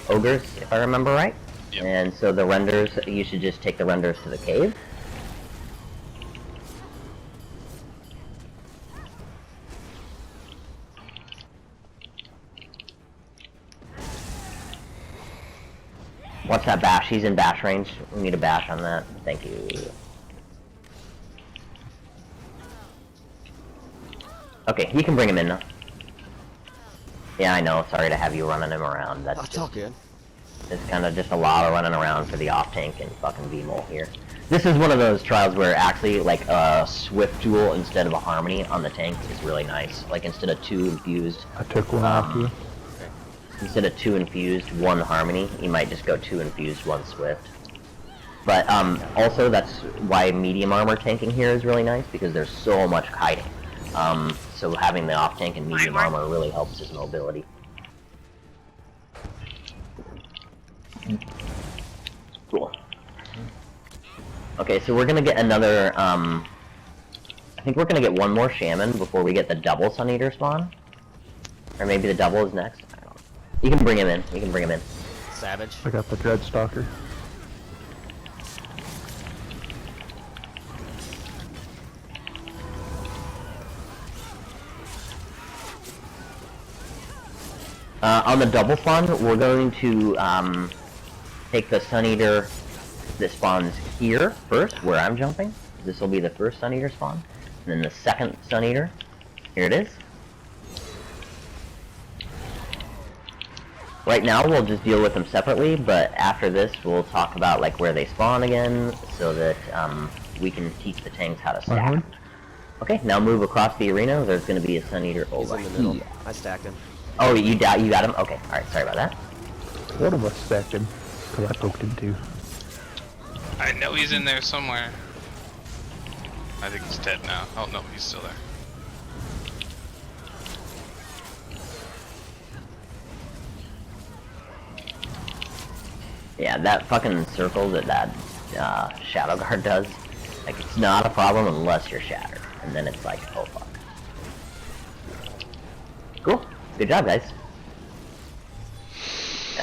ogres, if I remember right. Yep. And so the renders, you should just take the renders to the cave. What's that bash? He's in bash range. We need a bash on that. Thank you. Okay, you can bring him in now. Yeah, I know. Sorry to have you running him around. That's all good. It's kind of just a lot of running around for the off tank and fucking Vmol here. This is one of those trials where actually, like, a Swift Jewel instead of a Harmony on the tank is really nice. Like, instead of 2 infused... I took one off you. Instead of 2 infused, 1 Harmony, you might just go 2 infused, 1 Swift. But, also, that's why medium armor tanking here is really nice, because there's so much kiting. So having the off tank and medium armor really helps his mobility. Cool. Okay, so we're gonna get another, I think we're gonna get one more Shaman before we get the double Sun Eater spawn. Or maybe the double is next. I don't know. You can bring him in. You can bring him in. Savage. I got the Dreadstalker. On the double spawn, we're going to take the Sun Eater that spawns here first, where I'm jumping. This will be the first Sun Eater spawn. And then the second Sun Eater. Here it is. Right now, we'll just deal with them separately, but after this, we'll talk about like where they spawn again, so that we can teach the tanks how to stack. Okay, now move across the arena. There's going to be a Sun Eater over He's in the middle. here. I stacked him. Oh, you got him? Okay, alright, sorry about that. One of us stacked him, because I poked him too. I know he's in there somewhere. I think he's dead now. Oh no, he's still there. Yeah, that fucking circle that Shadow Guard does, like, it's not a problem unless you're shattered. And then it's like, oh fuck. Cool. Good job, guys.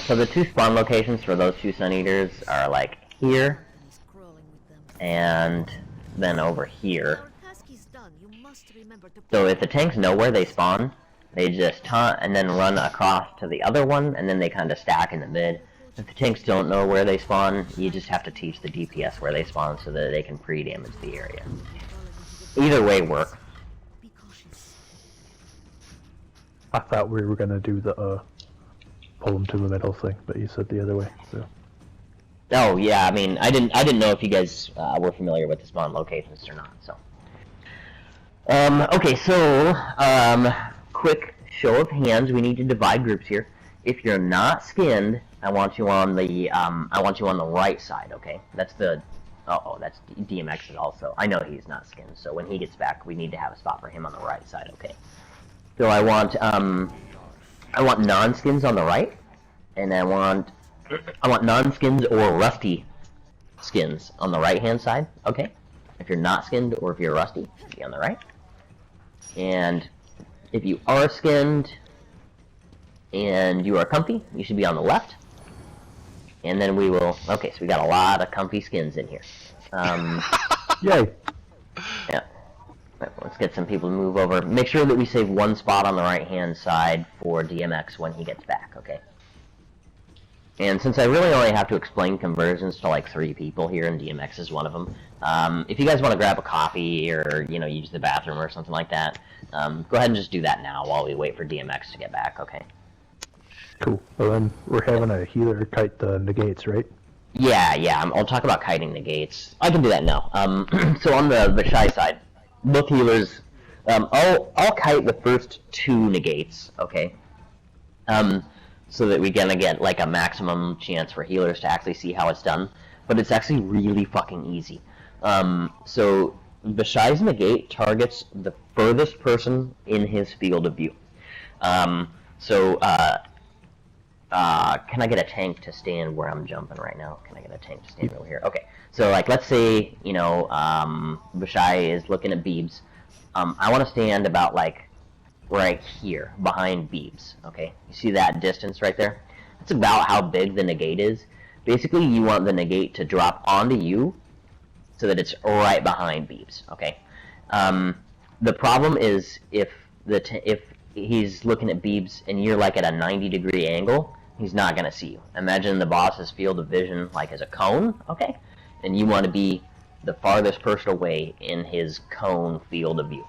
So the 2 spawn locations for those 2 Sun Eaters are like here, and then over here. So if the tanks know where they spawn, they just taunt and then run across to the other one, and then they kind of stack in the mid. If the tanks don't know where they spawn, you just have to teach the DPS where they spawn so that they can pre-damage the area. Either way works. I thought we were gonna do the pull them to the middle thing, but you said the other way. So. Oh yeah, I mean, I didn't know if you guys were familiar with the spawn locations or not. So, okay, so quick show of hands. We need to divide groups here. If you're not skinned, I want you on the right side. Okay, that's the. Oh, that's DMX also. I know he's not skinned, so when he gets back, we need to have a spot for him on the right side. Okay. So I want non-skins on the right, and I want non-skins or rusty skins on the right-hand side. Okay, if you're not skinned or if you're rusty, be on the right. And if you are skinned and you are comfy, you should be on the left. And then we will. Okay, so we got a lot of comfy skins in here. Yay! Yeah. Let's get some people to move over. Make sure that we save 1 spot on the right-hand side for DMX when he gets back, okay? And since I really only have to explain conversions to like 3 people here, and DMX is one of them, if you guys want to grab a coffee or, you know, use the bathroom or something like that, go ahead and just do that now while we wait for DMX to get back, okay? Cool. Well then, we're having a healer kite the negates, right? Yeah, I'll talk about kiting negates. I can do that now. So on the shy side, both healers, I'll kite the first 2 negates, okay? So that we gonna get like a maximum chance for healers to actually see how it's done. But it's actually really fucking easy. So Vishai's negate targets the furthest person in his field of view. Can I get a tank to stand where I'm jumping right now? Can I get a tank to stand over here? Okay. So, like, let's say, you know, Vishai is looking at Beebs. I want to stand about, like, right here, behind Beebs, okay? You see that distance right there? That's about how big the negate is. Basically, you want the negate to drop onto you so that it's right behind Beebs, okay? The problem is if he's looking at Beebs and you're like at a 90-degree angle, he's not going to see you. Imagine the boss's field of vision like as a cone, okay? And you want to be the farthest person away in his cone field of view.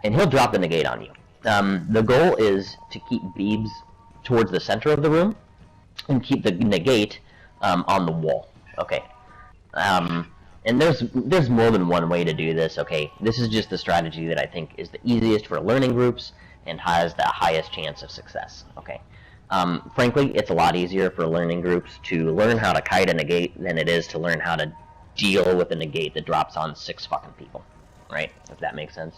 And he'll drop the negate on you. The goal is to keep Beebs towards the center of the room and keep the negate on the wall, okay? And there's more than one way to do this, okay? This is just the strategy that I think is the easiest for learning groups and has the highest chance of success, okay? Frankly, it's a lot easier for learning groups to learn how to kite a negate than it is to learn how to deal with a negate that drops on 6 fucking people, right? If that makes sense.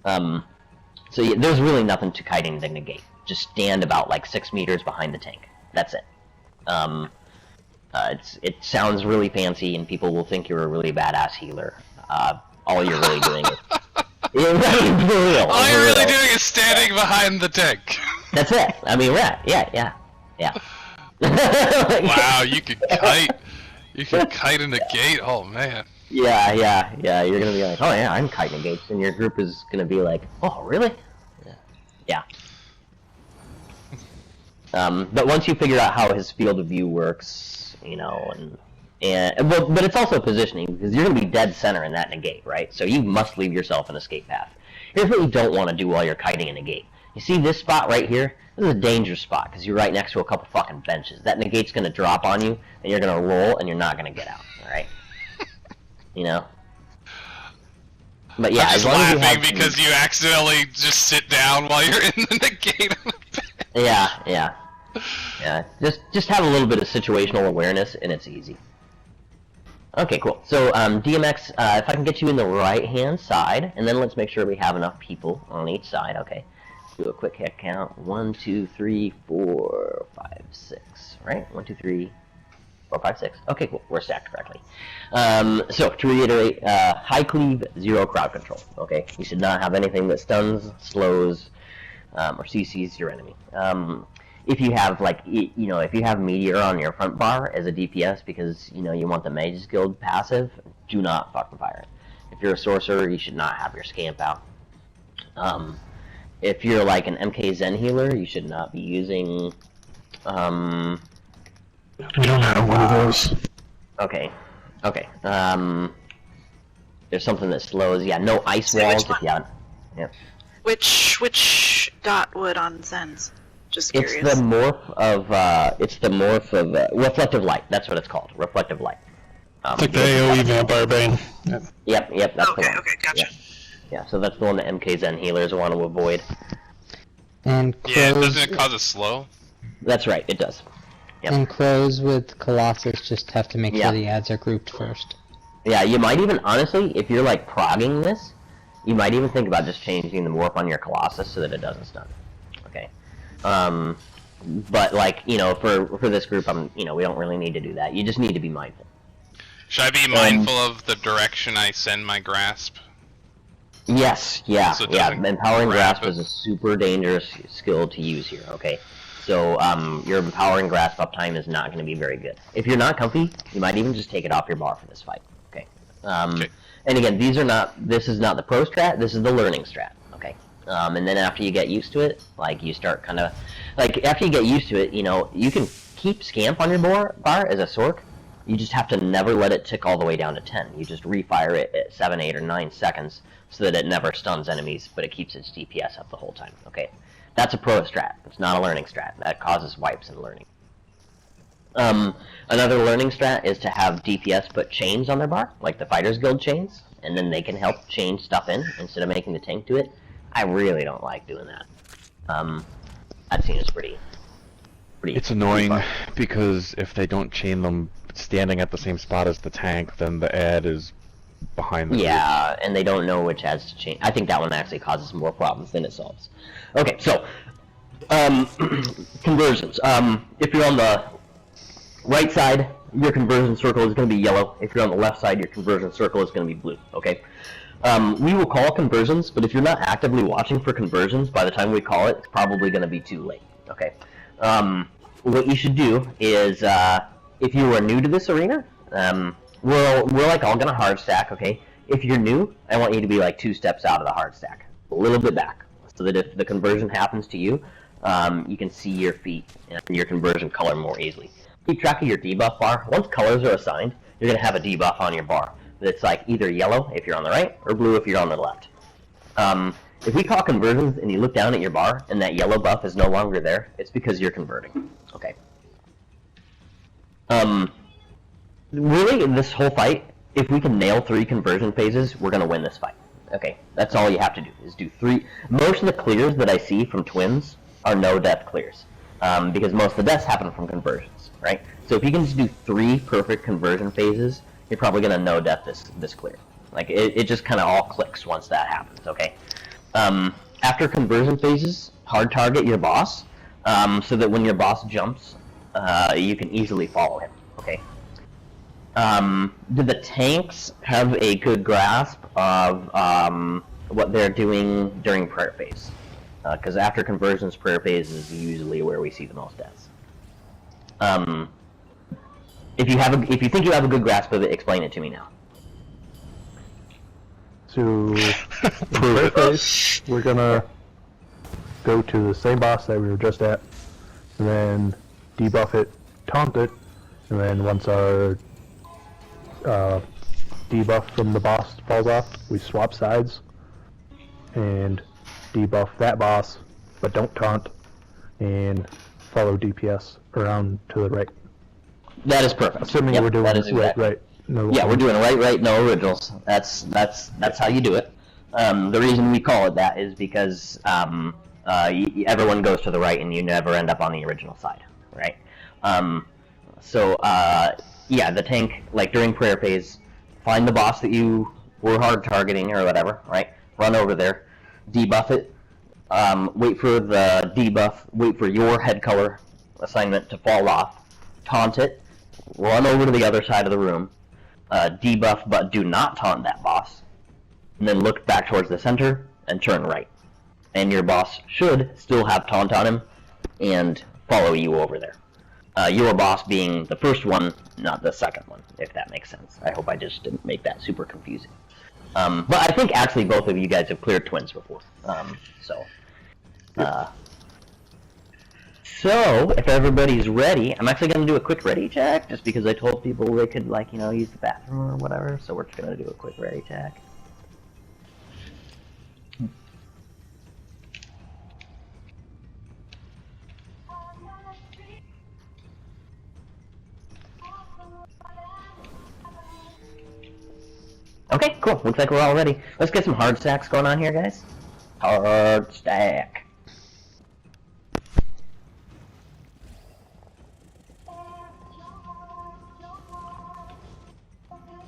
So yeah, there's really nothing to kiting the negate. Just stand about like 6 meters behind the tank. That's it. It sounds really fancy, and people will think you're a really badass healer. All you're really doing is... All you're really doing is standing behind the tank. That's it. I mean, yeah. Wow, you could kite. You could kite in the gate. Oh man. Yeah. You're gonna be like, oh yeah, I'm kiting gates, and your group is gonna be like, oh really? Yeah. But once you figure out how his field of view works, you know, but it's also positioning, because you're gonna be dead center in that negate, right? So you must leave yourself an escape path. Here's what you don't want to do while you're kiting a negate. You see this spot right here? This is a dangerous spot, because you're right next to a couple fucking benches. That negate's gonna drop on you, and you're gonna roll, and you're not gonna get out, alright? You know? But yeah, I'm just as long as you laughing have because you accidentally just sit down while you're in the negate. Yeah. Just have a little bit of situational awareness, and it's easy. Okay, cool. So, DMX, if I can get you in the right-hand side, and then let's make sure we have enough people on each side, okay? Do a quick head count. 1, 2, 3, 4, 5, 6, right? 1, 2, 3, 4, 5, 6. Okay, cool. We're stacked correctly. So, to reiterate, high cleave, 0 crowd control, okay? You should not have anything that stuns, slows, or CCs your enemy. If you have, like, you know, if you have Meteor on your front bar as a DPS because, you know, you want the Mage's Guild passive, do not fucking fire it. If you're a Sorcerer, you should not have your Scamp out. If you're, like, an MK Zen healer, you should not be using, We don't have one of those. Okay. There's something that slows, yeah, no ice walls if you haven't. Yeah. Which dot would on Zens? Just curious. It's the morph of reflective light. That's what it's called, reflective light. It's like the AoE Vampire Bane. Yep, that's the one. Okay, gotcha. Yeah, so that's the one that MK Zen healers want to avoid. And Yeah, crows, doesn't it cause a slow? That's right, it does. Yep. and crows with Colossus just have to make Yeah. sure the ads are grouped first. Yeah, you might even, honestly, if you're like progging this, you might even think about just changing the morph on your Colossus so that it doesn't stun. Okay. But like, you know, for this group, we don't really need to do that. You just need to be mindful. Should I be mindful of the direction I send my grasp? Yes, yeah. So it doesn't Empowering grab Grasp is a super dangerous skill to use here, okay? So, your Empowering Grasp uptime is not going to be very good. If you're not comfy, you might even just take it off your bar for this fight, okay? Okay. And again, this is not the pro strat, this is the learning strat, okay? And then after you get used to it, like, you start kind of... Like, after you get used to it, you know, you can keep Scamp on your bar as a Sorc. You just have to never let it tick all the way down to 10. You just refire it at 7, 8, or 9 seconds so that it never stuns enemies, but it keeps its DPS up the whole time, okay? That's a pro strat. It's not a learning strat. That causes wipes in learning. Another learning strat is to have DPS put chains on their bar, like the Fighters Guild chains, and then they can help chain stuff in instead of making the tank do it. I really don't like doing that. That seems pretty It's annoying because if they don't chain them standing at the same spot as the tank, then the ad is behind the Yeah, and they don't know which ads to chain. I think that one actually causes more problems than it solves. Okay, so conversions. If you're on the right side, your conversion circle is going to be yellow. If you're on the left side, your conversion circle is going to be blue. Okay. We will call conversions, but if you're not actively watching for conversions, by the time we call it, it's probably going to be too late. Okay. what you should do is, if you are new to this arena, we're like all gonna hard stack, okay? If you're new, I want you to be like 2 steps out of the hard stack, a little bit back, so that if the conversion happens to you, you can see your feet and your conversion color more easily. Keep track of your debuff bar. Once colors are assigned, you're gonna have a debuff on your bar that's like either yellow if you're on the right or blue if you're on the left. If we call conversions and you look down at your bar and that yellow buff is no longer there, it's because you're converting. Okay. Really, in this whole fight, if we can nail 3 conversion phases, we're gonna win this fight. Okay, that's all you have to do, is do 3. Most of the clears that I see from twins are no-death clears, because most of the deaths happen from conversions, right? So if you can just do 3 perfect conversion phases, you're probably gonna no-death this clear. Like, it just kind of all clicks once that happens, okay? After conversion phases, hard target your boss, so that when your boss jumps, you can easily follow him, okay? Do the tanks have a good grasp of what they're doing during prayer phase? Because after conversions, prayer phase is usually where we see the most deaths. If you think you have a good grasp of it, explain it to me now. So, in prayer phase, we're gonna go to the same boss that we were just at, and then debuff it, taunt it, and then once our debuff from the boss falls off, we swap sides and debuff that boss, but don't taunt, and follow DPS around to the right. That is perfect. Assuming Yep, we're doing that is exactly. right. No, Yeah, we're doing right, no originals. That's how you do it. The reason we call it that is because everyone goes to the right and you never end up on the original side, right? Yeah, the tank, like during prayer phase, find the boss that you were hard targeting or whatever, right? Run over there, debuff it, wait for the debuff, wait for your head color assignment to fall off, taunt it, run over to the other side of the room, debuff but do not taunt that boss, and then look back towards the center and turn right. And your boss should still have taunt on him and follow you over there. Your boss being the first one, not the second one, if that makes sense. I hope I just didn't make that super confusing. But I think actually both of you guys have cleared twins before. So, if everybody's ready, I'm actually going to do a quick ready check, just because I told people they could, like, use the bathroom or whatever, so we're just going to do a quick ready check. Okay, cool. Looks like we're all ready. Let's get some hard stacks going on here, guys. Hard stack.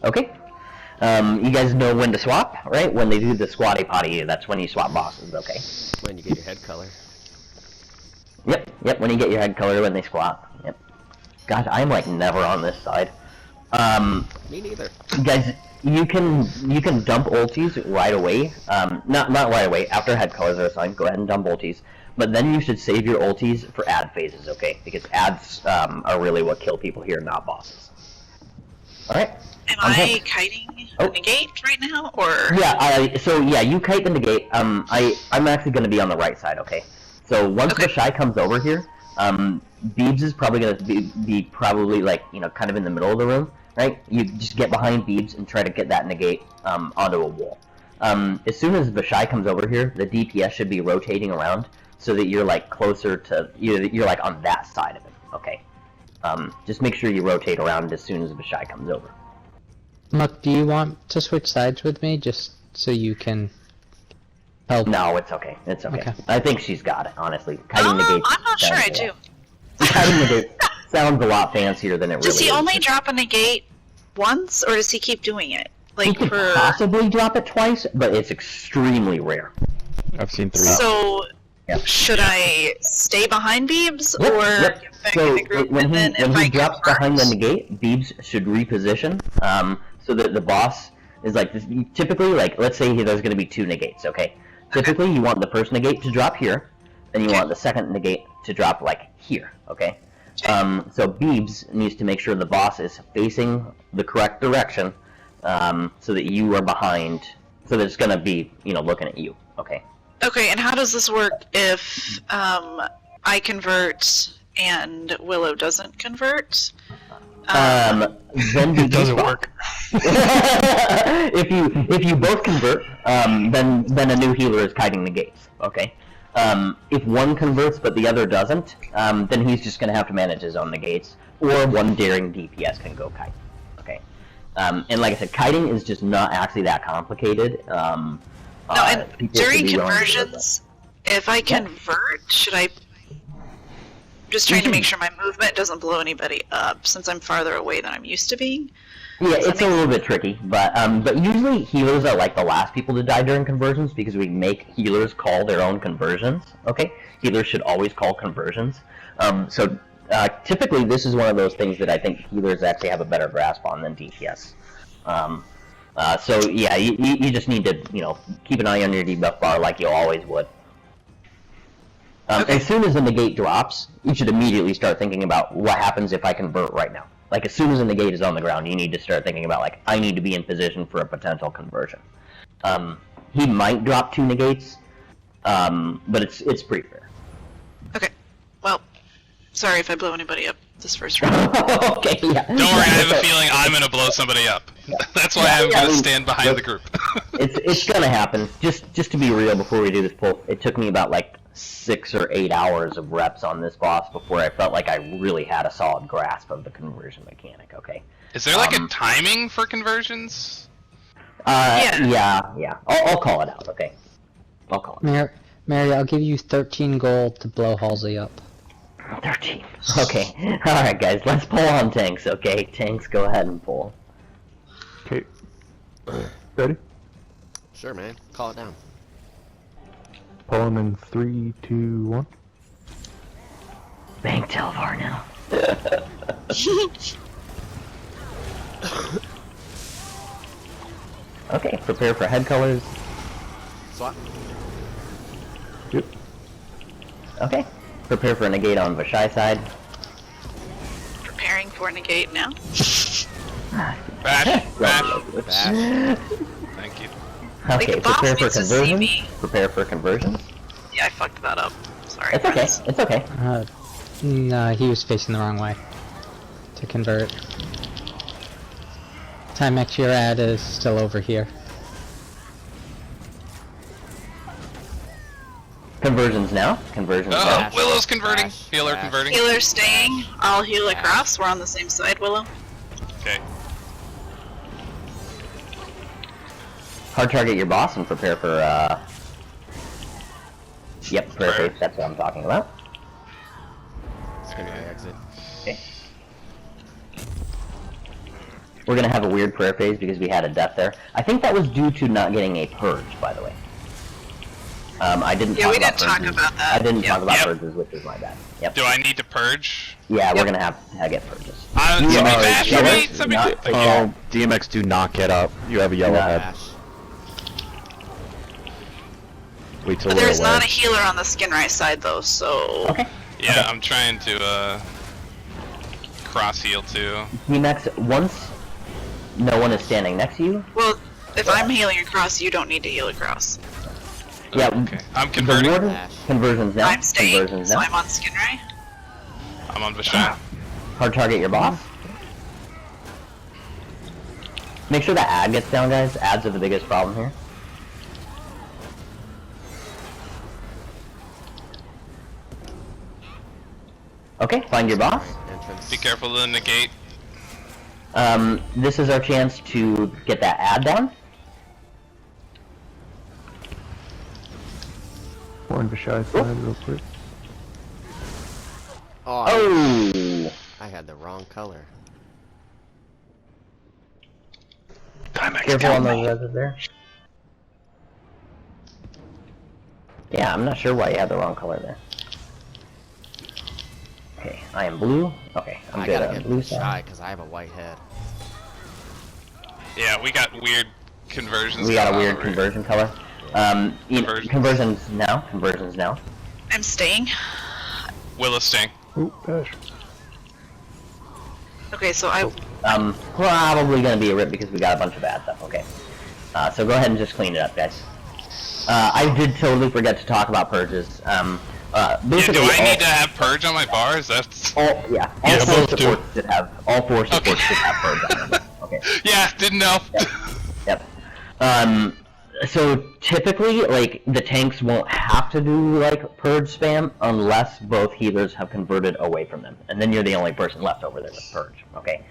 Okay. You guys know when to swap, right? When they do the squatty potty, that's when you swap bosses, okay? When you get your head color. Yep, when you get your head color when they squat. Yep. Gosh, I'm like never on this side. Me neither. Guys, you can dump ultis right away. Not right away. After head colors are assigned, go ahead and dump ultis. But then you should save your ultis for ad phases, okay? Because ads are really what kill people here, not bosses. All right. Am I kiting the negate right now, or? Yeah. So you kite the negate. I'm actually going to be on the right side, okay? So once the shy comes over here, Beebs is probably going to be probably like kind of in the middle of the room. Right? You just get behind Beebs and try to get that negate onto a wall. As soon as the shy comes over here, the DPS should be rotating around so that you're like closer to you're like on that side of it. Okay. Just make sure you rotate around as soon as the shy comes over. Muck, do you want to switch sides with me just so you can help? No, it's okay. It's okay. I think she's got it. Honestly, kiting negate. I'm not sure I do. Kiting negate sounds a lot fancier than it really is. Does he only drop a negate once, or does he keep doing it? Like he could possibly drop it twice, but it's extremely rare. I've seen 3. So, should I stay behind Beebs, or get back in the group? When he drops behind the negate, Beebs should reposition, so that the boss is like this. Typically, like let's say there's going to be 2 negates. Okay. Typically, you want the first negate to drop here, and you want the second negate to drop like here. Okay. So Beebs needs to make sure the boss is facing the correct direction, so that you are behind, so that it's gonna be, looking at you. Okay. Okay, and how does this work if I convert and Willow doesn't convert? Then It doesn't work. if you both convert, then a new healer is kiting the gates. Okay. If one converts but the other doesn't, then he's just gonna have to manage his own negates, or one daring DPS can go kite. Okay. And like I said, kiting is just not actually that complicated. No, and during conversions, if I convert, should I... Just trying to make sure my movement doesn't blow anybody up, since I'm farther away than I'm used to being. Yeah, it's a little bit tricky, but usually healers are like the last people to die during conversions because we make healers call their own conversions. Okay, healers should always call conversions. So typically, this is one of those things that I think healers actually have a better grasp on than DPS. So yeah, you just need to keep an eye on your debuff bar like you always would. As soon as the negate drops, you should immediately start thinking about what happens if I convert right now. Like, as soon as the negate is on the ground, you need to start thinking about, like, I need to be in position for a potential conversion. He might drop 2 negates, but it's pretty fair. Okay. Well, sorry if I blow anybody up this first round. Okay, yeah. Don't worry, I have a feeling I'm gonna blow somebody up. That's why I'm gonna stand behind the group. it's gonna happen. Just to be real, before we do this poll, it took me about, like, 6 or 8 hours of reps on this boss before I felt like I really had a solid grasp of the conversion mechanic. Okay. Is there like a timing for conversions? Yeah. I'll call it out. Okay. I'll call it. Mary, I'll give you 13 gold to blow Halsey up. 13. Okay. All right, guys. Let's pull on tanks. Okay, tanks, go ahead and pull. Okay. Ready? Sure, man. Call it down. Pull him in 3, 2, 1. Bank Telvar now. Okay, prepare for head colors. Swap. Yep. Okay, prepare for a negate on Vashai side. Preparing for negate now. Bash. Bash. Thank you. Okay, the boss prepare for needs to see conversions. me. Prepare for conversions. Yeah, I fucked that up. Sorry. It's okay. guys. It's okay. No, he was facing the wrong way to convert. Timex, your ad is still over here. Conversions now. Conversions now. Oh, Willow's converting. Bash. Healer Bash. converting. Healer staying. I'll heal across. We're on the same side, Willow. Okay. Hard target your boss and prepare for Yep, prayer Prayer. phase. That's what I'm talking about. It's gonna be exit. Okay. We're gonna have a weird prayer phase because we had a death there. I think that was due to not getting a purge, by the way. I didn't. Yeah, talk we about didn't talk purges. about that. I didn't talk about Yep. purges, which is my bad. Yep. Do I need to purge? Yeah, we're Yep. gonna have to get purges. Somebody are bash yellow. me! Somebody Not- Thank Yeah. Oh, DMX, do not get up. You have a yellow No. head. Bash. Wait till But we're there's away. not a healer on the Skinrise side, though, so... Okay. Yeah, Okay. I'm trying to cross heal too. Next, once no one is standing next to you, Well, if I'm healing across, you don't need to heal across. yeah, Okay. I'm the converting. warden Bash. conversions now. I'm staying, Conversions so now. I'm on Skinray. I'm on Vashai. Hard target your boss. Make sure that ad gets down, guys. Ads are the biggest problem here. Okay, find your boss. Entrance. Be careful of the negate. This is our chance to get that ad down. One Vashai side real quick. Oh, Oh! I had the wrong color. Careful on those reses there. Yeah, I'm not sure why you had the wrong color there. Okay, I am blue. Okay, I'm I good gotta on get blue shy side. because I have a white head. Yeah, we got weird conversions. We got a going weird on. conversion color. Conversions now. Conversions now. I'm staying. Willow sting. Ooh, Bash. Okay, so I... Probably gonna be a rip because we got a bunch of bad stuff, okay. So go ahead and just clean it up, guys. I did totally forget to talk about purges. Basically, do I need to have purge on my bars? That's... all four supports should have purge on them. Okay. Yeah, didn't know. Yep. So typically, like, the tanks won't have to do, like, purge spam unless both healers have converted away from them. And then you're the only person left over there with purge, okay?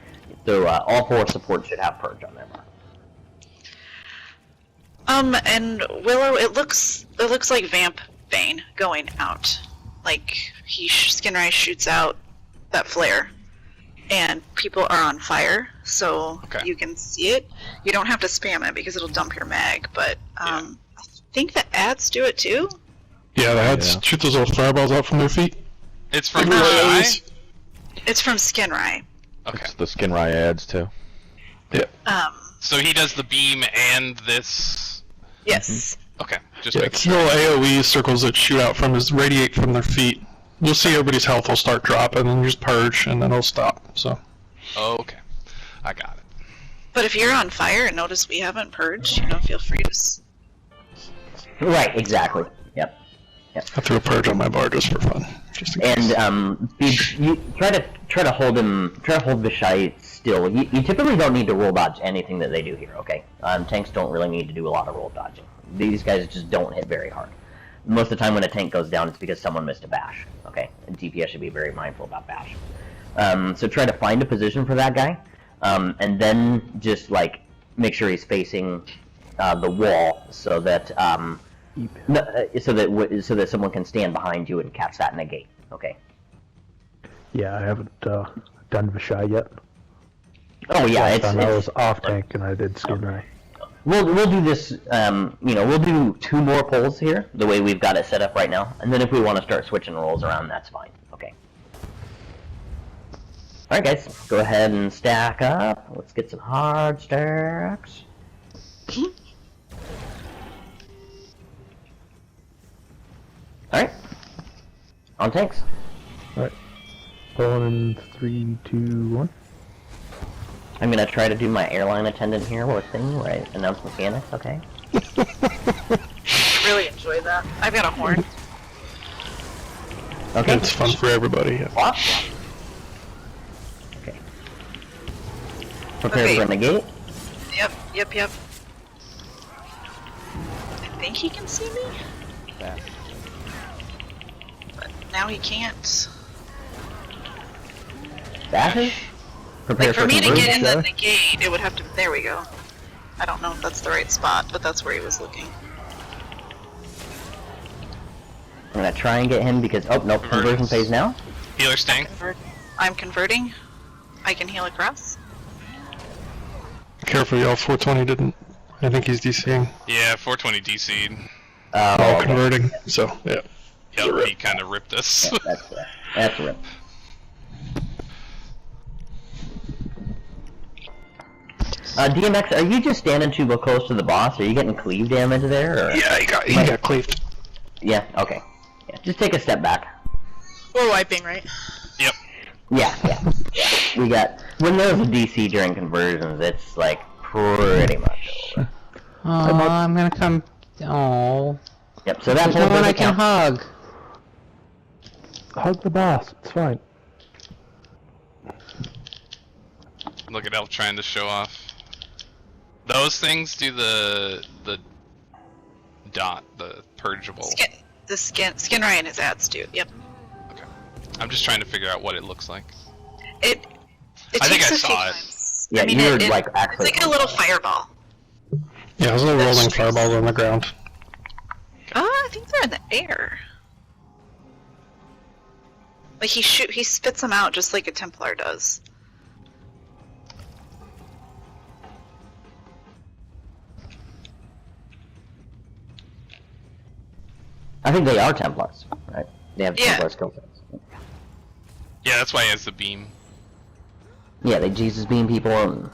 So, all four supports should have purge on their bar. And Willow, it looks like Vamp Bane going out. Like, Skinrise shoots out that flare. And people are on fire, so you can see it. You don't have to spam it because it'll dump your mag, but I think the ads do it too. Yeah, the ads shoot those little fireballs out from their feet. It's from Skinrai? It's from Skinrai. Okay. It's the Skinrai ads too. Yeah. So he does the beam and this? Yes. Okay, just Yeah, make it's little AoE circles that shoot out radiate from their feet. You'll see everybody's health will start dropping, and you just purge, and then it'll stop. So. Okay, I got it. But if you're on fire and notice we haven't purged, feel free to. Right, exactly. Yep. I threw a purge on my bar just for fun, just in case. And you try to hold Vishai still. You typically don't need to roll dodge anything that they do here. Okay, tanks don't really need to do a lot of roll dodging. These guys just don't hit very hard. Most of the time when a tank goes down, it's because someone missed a bash. Okay, and DPS should be very mindful about bash. So try to find a position for that guy, and then just like make sure he's facing the wall so that so that someone can stand behind you and catch that negate. Okay. Yeah, I haven't done Vishai yet. Oh yeah, Last time I was off tank and I did Skinrai. We'll do this. We'll do 2 more polls here, the way we've got it set up right now, and then if we want to start switching roles around, that's fine. Okay. All right, guys, go ahead and stack up. Let's get some hard stacks. All right. On tanks. All right. Pulling in 3, 2, 1. I'm gonna try to do my airline attendant here with thing where I announce mechanics, okay? I really enjoy that. I've got a horn. Okay. It's fun for everybody. Yeah. What? Okay. Prepare for negate. Yep. I think he can see me? Back. But now he can't. Dashes? Prepare Like, for me to converge, get in the sir. negate, it would have to... There we go. I don't know if that's the right spot, but that's where he was looking. I'm gonna try and get him because... Oh, nope, conversion phase now. Healer staying. I'm converting. I can heal across. Careful, y'all. 420 didn't. I think he's DCing. Yeah, 420 DC'd. All Okay. converting. So yeah. Yep, he kind of ripped us. Yeah, that's a rip. DMX, are you just standing too close to the boss? Are you getting cleave damage there? Or? Yeah, he got cleaved. Yeah, okay. Yeah, just take a step back. We're wiping, right? Yep. Yeah. We got... When there's a DC during conversions, it's, like, pretty much over. Oh, I'm gonna come. Oh. Yep, so that's There's no one I count. can hug. Hug the boss. It's fine. Look at Elf trying to show off. Those things do the dot, the purgeable. Skinrai and his ads do. Yep. Okay. I'm just trying to figure out what it looks like. It I think takes I a few saw it. times. Yeah, I mean, you were, like, actually... it's like a little fireball. Yeah, there's a little rolling fireball on the ground. I think they're in the air. Like he spits them out just like a Templar does. I think they are Templars, right? They have Yeah. Templar skill sets. Yeah, that's why he has the beam. Yeah, they Jesus beam people and...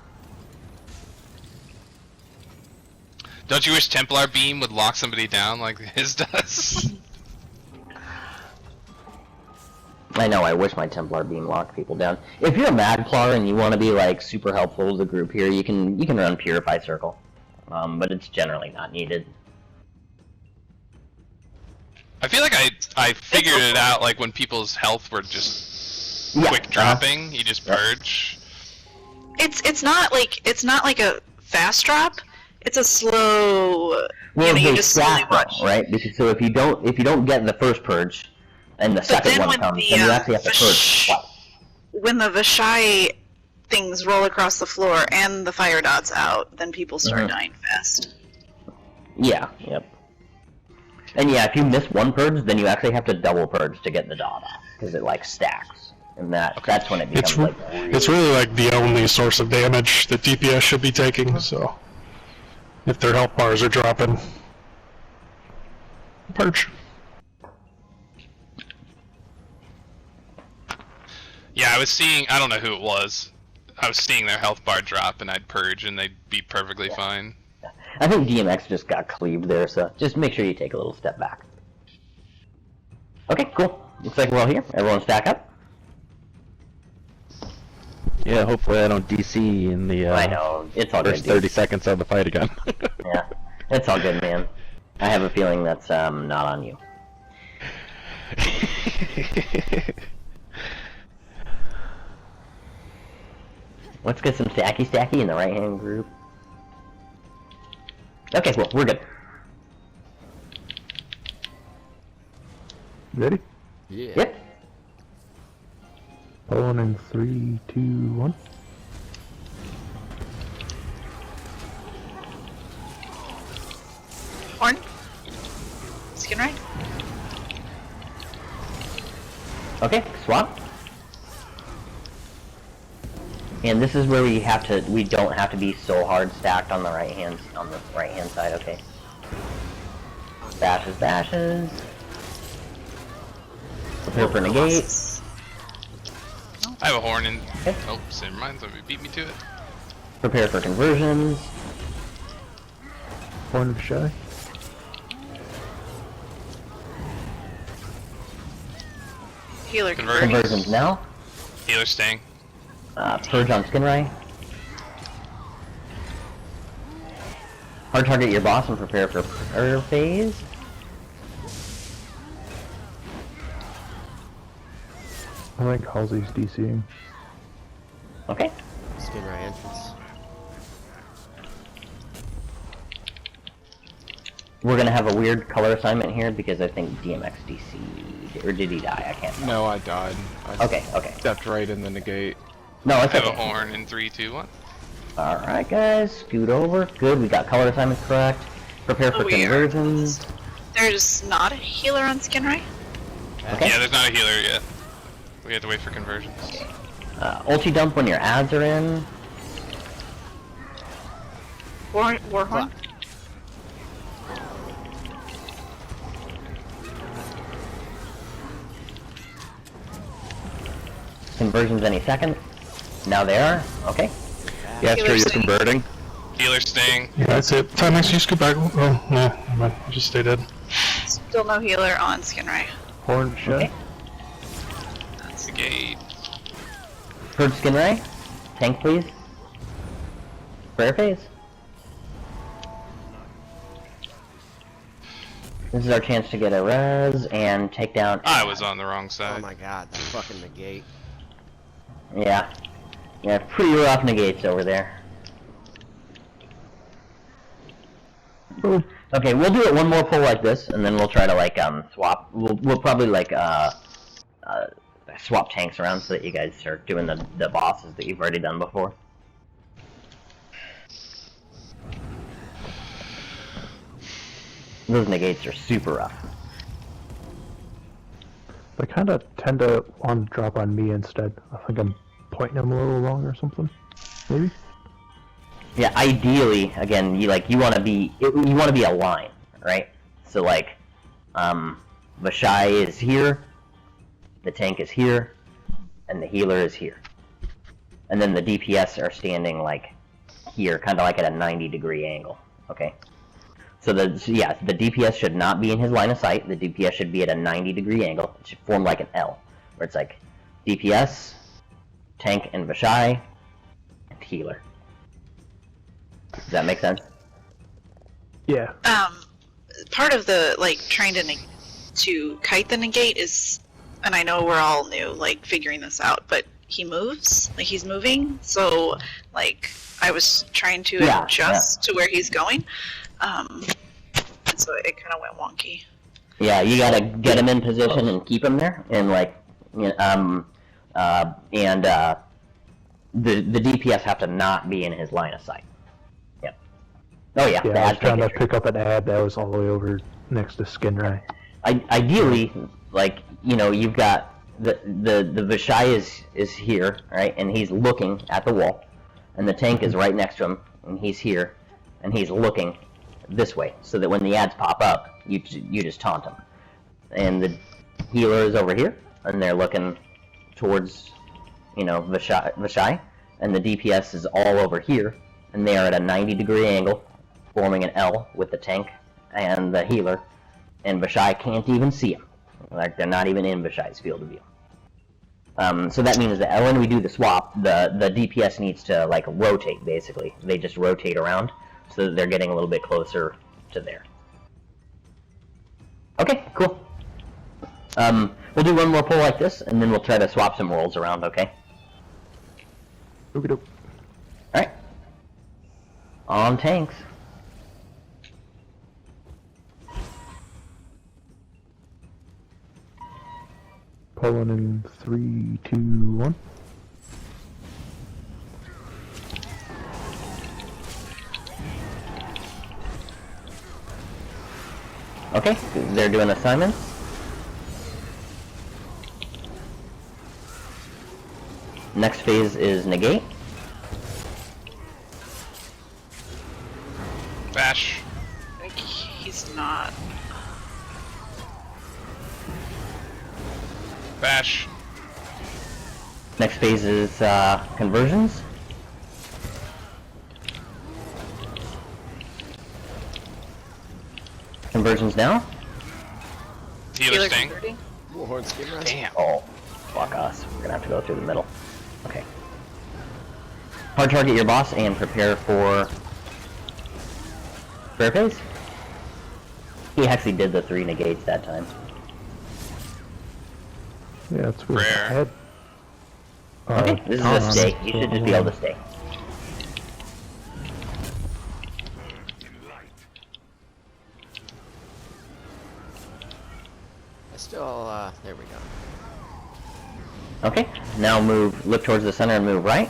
Don't you wish Templar beam would lock somebody down like his does? I know, I wish my Templar beam locked people down. If you're a Magplar and you want to be, like, super helpful to the group here, you can run Purify Circle. But it's generally not needed. I feel like I figured it out, like, when people's health were just quick dropping, you just purge. It's not like a fast drop. It's a slow. Well, you just slowly watch. Right? Because, so if you don't get the first purge, and the second one comes, then you actually have to purge twice. When the Vashai things roll across the floor and the fire dot's out, then people start dying fast. Yeah. Yep. And yeah, if you miss one purge, then you actually have to double purge to get the dot off, because it like stacks, and that's when it becomes it's really like the only source of damage that DPS should be taking. So if their health bars are dropping, purge. Yeah, I was seeing. I don't know who it was. I was seeing their health bar drop, and I'd purge, and they'd be perfectly fine. I think DMX just got cleaved there, so just make sure you take a little step back. Okay, cool. Looks like we're all here. Everyone stack up. Yeah, hopefully I don't DC in the I know. It's all first good, 30 seconds of the fight again. Yeah, it's all good, man. I have a feeling that's not on you. Let's get some stacky in the right-hand group. Okay, cool. We're good. Ready? Yeah. Yep. Pulling in 3, 2, 1. Horn. Skin right. Okay, swap. And this is where we don't have to be so hard stacked on the right hand side, okay. Bashes. Prepare for negate. I have a horn in. Okay. Oh, never mind. Somebody beat me to it. Prepare for conversions. Horn of Shy. Healer Conversions now. Healer staying. Purge on Skinray. Hard target your boss and prepare for prayer phase. I think Halsey's DCing. Okay. Skin right entrance. We're gonna have a weird color assignment here because I think DMX DC or did he die? I can't remember. No, I died. I Okay. stepped right in the negate. No, it's I have okay. a horn in 3, 2, 1. Alright guys, scoot over. Good, we got color assignments correct. Prepare for conversions. There's not a healer on Skin right? Okay. Yeah, there's not a healer yet. We have to wait for conversions. Ulti dump when your ads are in. Warhorn? Conversions any second. Now they are. Okay. Yeah, sure, you're converting. Healer staying. Yeah, that's it. Timex, you scoot back. Oh, no, never mind. You just stay dead. Still no healer on Skin right. Horn of Shy. Okay. That's the gate. Purge Skinray. Tank please. Prayer phase. This is our chance to get a res and take down. I was on the wrong Oh side. my god, that fucking negate. Yeah. Yeah, pretty rough negates over there. Okay, we'll do it one more pull like this, and then we'll try to like swap. We'll probably like swap tanks around so that you guys start doing the bosses that you've already done before. Those negates are super rough. They kind of tend to want to drop on me instead. I think I'm pointing them a little wrong or something. Maybe? Yeah, ideally, again, you want to be a line, right? So like, Vashai is here, the tank is here, and the healer is here, and then the DPS are standing like here, kind of like at a 90-degree angle. Okay. So the DPS should not be in his line of sight. The DPS should be at a 90-degree angle. It should form like an L. where it's like DPS, tank and Vashai, and healer. Does that make sense? Yeah. Part of the like trying to kite the negate is, and I know we're all new, like figuring this out, but he moves, like he's moving, so like I was trying to adjust to where he's going, and so it kind of went wonky. Yeah, you gotta get him in position and keep him there, and like, the DPS have to not be in his line of sight. Yep. Oh yeah. Yeah, I was trying to pick up an ad that was all the way over next to Skinray. Ideally, like, you've got the Vashai is here, right, and he's looking at the wall, and the tank is right next to him, and he's here, and he's looking this way, so that when the ads pop up, you just taunt them. And the healer is over here, and they're looking towards, Vashai, and the DPS is all over here, and they are at a 90-degree angle, forming an L with the tank and the healer, and Vashai can't even see him. Like, they're not even in Vashai's field of view. So that means that when we do the swap, the DPS needs to, like, rotate, basically. They just rotate around, so that they're getting a little bit closer to there. Okay, cool. We'll do one more pull like this, and then we'll try to swap some rolls around, okay? Okie doke. Alright. On tanks. Pulling in 3, 2, 1. Okay, they're doing assignments. Next phase is negate. Bash. Like, he's not. Bash. Next phase is conversions. Conversions now. Healer sting. Damn. Oh, fuck us. We're gonna have to go through the middle. Okay. Hard target your boss and prepare for prayer phase. He actually did the 3 negates that time. Yeah, that's weird. Rare. I had, Okay, this is a stay. You should just be able to stay. Still, there we go. Okay, now look towards the center and move right.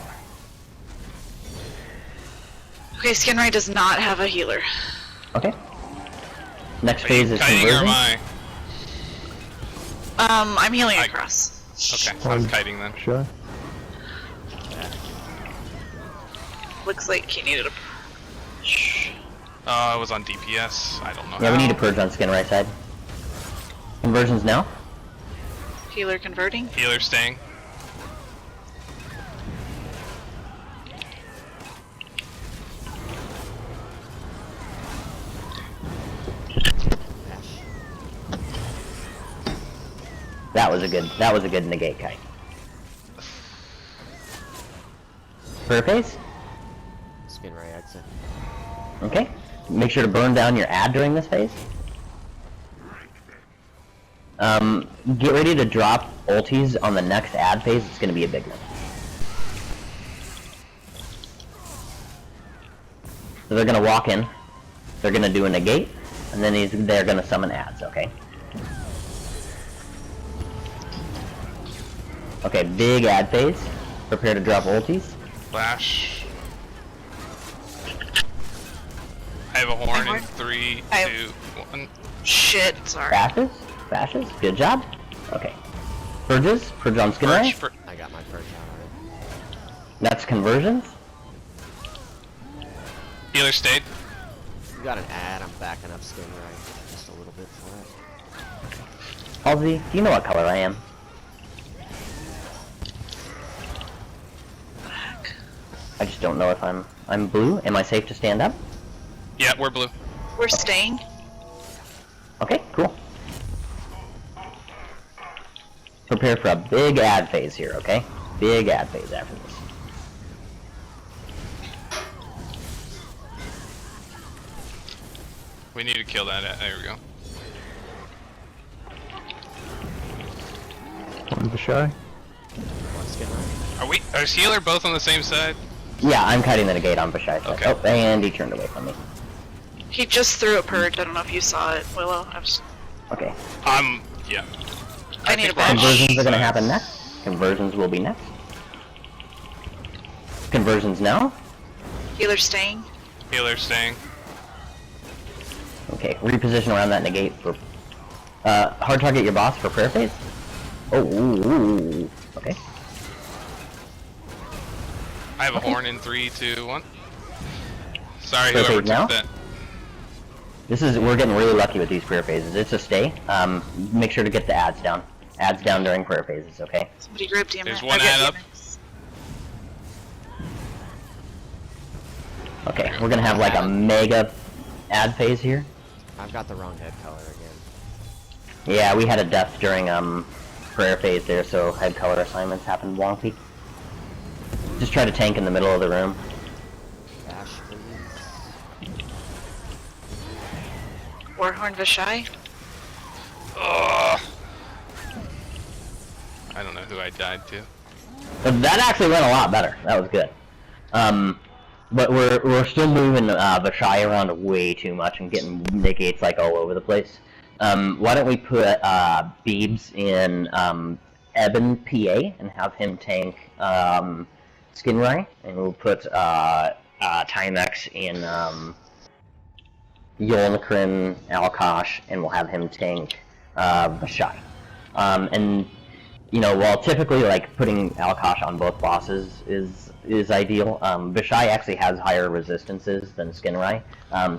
Okay, Skinray does not have a healer. Okay. Next Are you phase is kiting or am conversion. I? I'm healing across. Okay, I was kiting then. Sure. Looks like he needed a push. I was on DPS. I don't know Yeah, how. we need to purge on skin right side. Conversions now. Healer converting. Healer staying. That was a good negate kite. Prayer phase. Skinray exit. Okay. Make sure to burn down your ad during this phase. Get ready to drop ultis on the next ad phase. It's going to be a big one. So they're going to walk in. They're going to do a negate, and then they're going to summon ads. Okay. Okay. Big ad phase. Prepare to drop ultis. Flash. I have a horn in 3, 2, 1. Shit, sorry. Bashes. Good job. Okay. Purges. Purge on Skinray. I got my purge out already. That's conversions. Healer stayed. You got an ad, I'm backing up Skinray just a little bit for it. Halsey, do you know what color I am? I just don't know if I'm blue. Am I safe to stand up? Yeah, we're blue. We're staying. Okay, cool. prepare for a big ad phase here, okay? Big ad phase after this. We need to kill that. There we go. One Vashai. Are healer both on the same side? Yeah, I'm kiting the negate on Vashai's side. Okay. Oh, and he turned away from me. He just threw a purge. I don't know if you saw it, Willow. Okay. Yeah. I need a we're on bench. Conversions are gonna sides. happen next. Conversions will be next. Conversions now. Healer staying. Healer staying. Okay, reposition around that negate for hard target your boss for prayer phase. Oh, ooh. Okay. I have a horn in 3, 2, 1. Sorry, Prayer whoever phase now? took that. We're getting really lucky with these prayer phases. It's a stay. Make sure to get the ads down. Ads down during prayer phases, okay? Somebody grab DMX. There's one ad up. Okay, we're gonna have like a mega ad phase here. I've got the wrong head color again. Yeah, we had a death during prayer phase there, so head color assignments happened wonky. Just try to tank in the middle of the room. Dash, please. Warhorn Vashai. Ugh. I don't know who I died to. But that actually went a lot better. That was good. But we're still moving Vashai around way too much and getting negates like all over the place. Why don't we put Beebs in Eben PA and have him tank Skinrai, and we'll put Timex in Yolnikrin Alkosh, and we'll have him tank Vashai. And you know, while typically like putting Alkosh on both bosses is ideal, Vashai actually has higher resistances than Skinrai.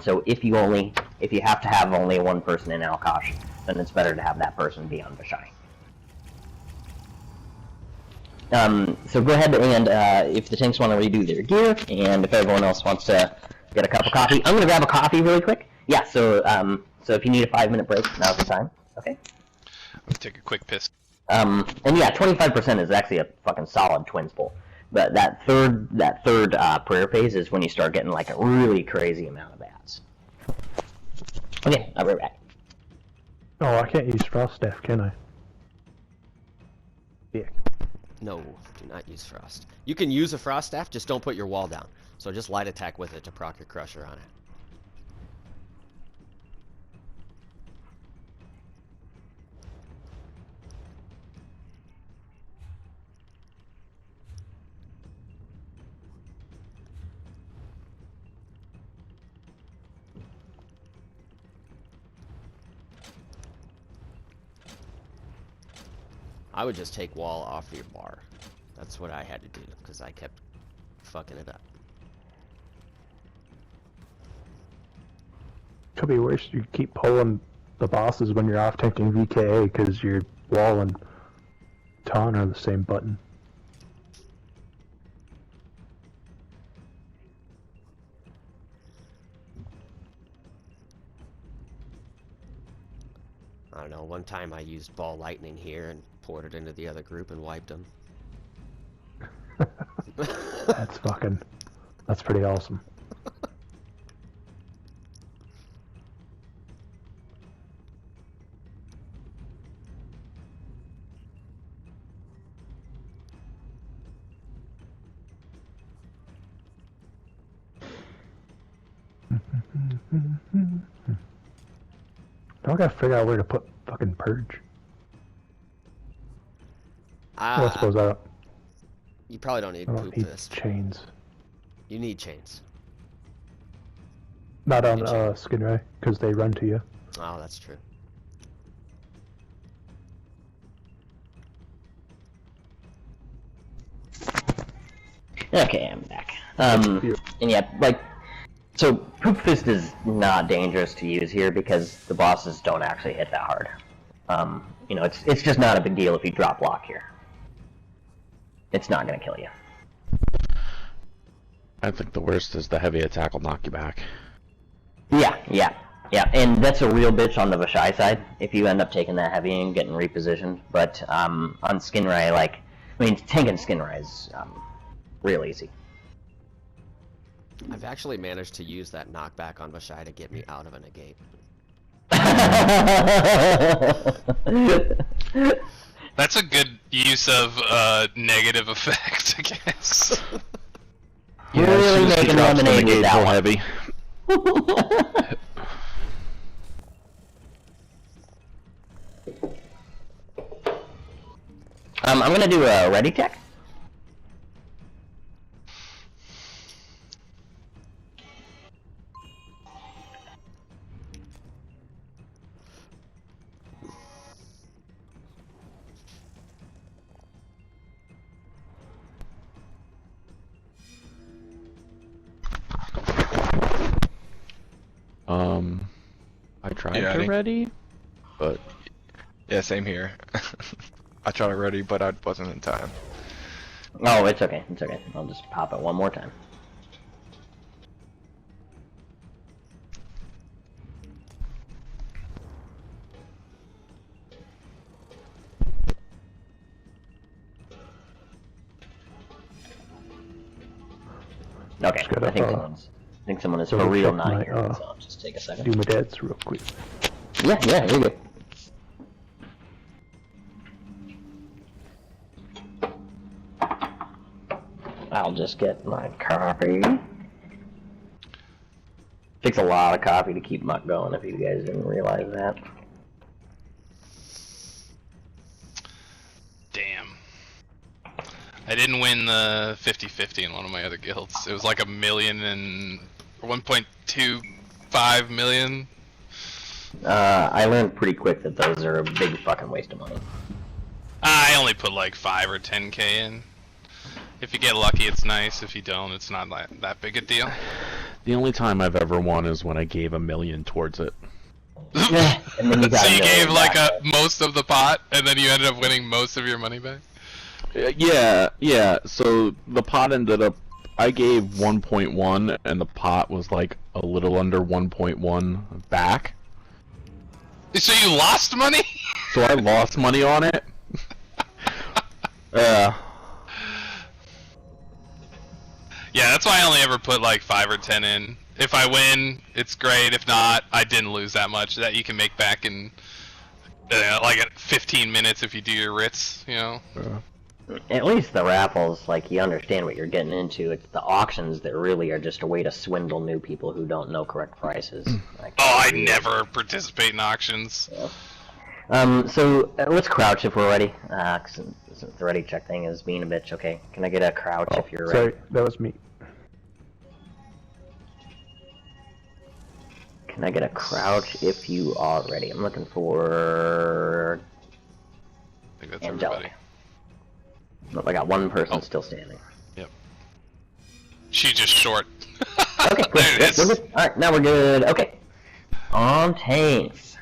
So if you have to have only one person in Alkosh, then it's better to have that person be on Vashai. So go ahead and if the tanks want to redo their gear, and if everyone else wants to get a cup of coffee, I'm gonna grab a coffee really quick. Yeah. So if you need a 5-minute break, now's the time. Okay. Let's take a quick piss. And yeah, 25% is actually a fucking solid twins pull. But that third prayer phase is when you start getting like a really crazy amount of ads. Okay, I'll be right back. Oh, I can't use Frost Staff, can I? Yeah. No, do not use Frost. You can use a Frost Staff, just don't put your wall down. So just light attack with it to proc your Crusher on it. I would just take wall off your bar. That's what I had to do, because I kept fucking it up. Could be worse. You keep pulling the bosses when you're off tanking VKA because your wall and Ton are the same button. I don't know, one time I used Ball Lightning here and poured it into the other group and wiped them. That's pretty awesome. Now I gotta figure out where to put fucking Purge. Well, I suppose I You probably don't need don't Poop need Fist. chains. You need chains. Not on Skinray, because they run to you. Oh, that's true. Okay, I'm back. And yeah, like, so Poop Fist is not dangerous to use here because the bosses don't actually hit that hard. You know, it's just not a big deal if you drop block here. It's not gonna kill you. I think the worst is the heavy attack will knock you back. Yeah, yeah. Yeah, and that's a real bitch on the Vashai side, if you end up taking that heavy and getting repositioned. But on Skinrai, like, I mean, tanking Skinrai is real easy. I've actually managed to use that knockback on Vashai to get me out of a negate. That's a good use of negative effect, I guess. You're really making lemonade with that one. Heavy. I'm gonna do a ready check. I tried Yeah, to ready, but Yeah, same here. I tried already, but I wasn't in time. Oh, it's okay. It's okay. I'll just pop it one more time. Okay, Just gotta, I think someone is for double real check not my, here, so I'll just take a second. do my dad's real quick. Yeah, you're good. I'll just get my coffee. Takes a lot of coffee to keep Muck going, if you guys didn't realize that. Damn. I didn't win the 50-50 in one of my other guilds. It was like 1.25 million. I learned pretty quick that those are a big fucking waste of money. I only put like 5 or 10k in. If you get lucky, it's nice. If you don't, it's not that big a deal. the only time I've ever won is when I gave $1 million towards it. And then you got so you gave like back. most of the pot, and then you ended up winning most of your money back? Yeah, so the pot ended up, I gave 1.1 and the pot was like a little under 1.1 back. So you lost money? So I lost money on it. Yeah, that's why I only ever put like 5 or 10 in. If I win, it's great. If not, I didn't lose that much. That you can make back in like 15 minutes if you do your writs, you know? At least the raffles, like, you understand what you're getting into. It's the auctions that really are just a way to swindle new people who don't know correct prices. Like, I never participate in auctions. Yeah. So let's crouch if we're ready. Since the ready check thing is being a bitch. Okay, can I get a crouch if you're ready? Sorry, that was me. Can I get a crouch if you are ready? I'm looking for I think that's Angelica. everybody. Nope, I got one person still standing. Yep. She's just short. Okay, cool. There it Yep, is. we're good. Alright, now we're good. Okay. On tanks.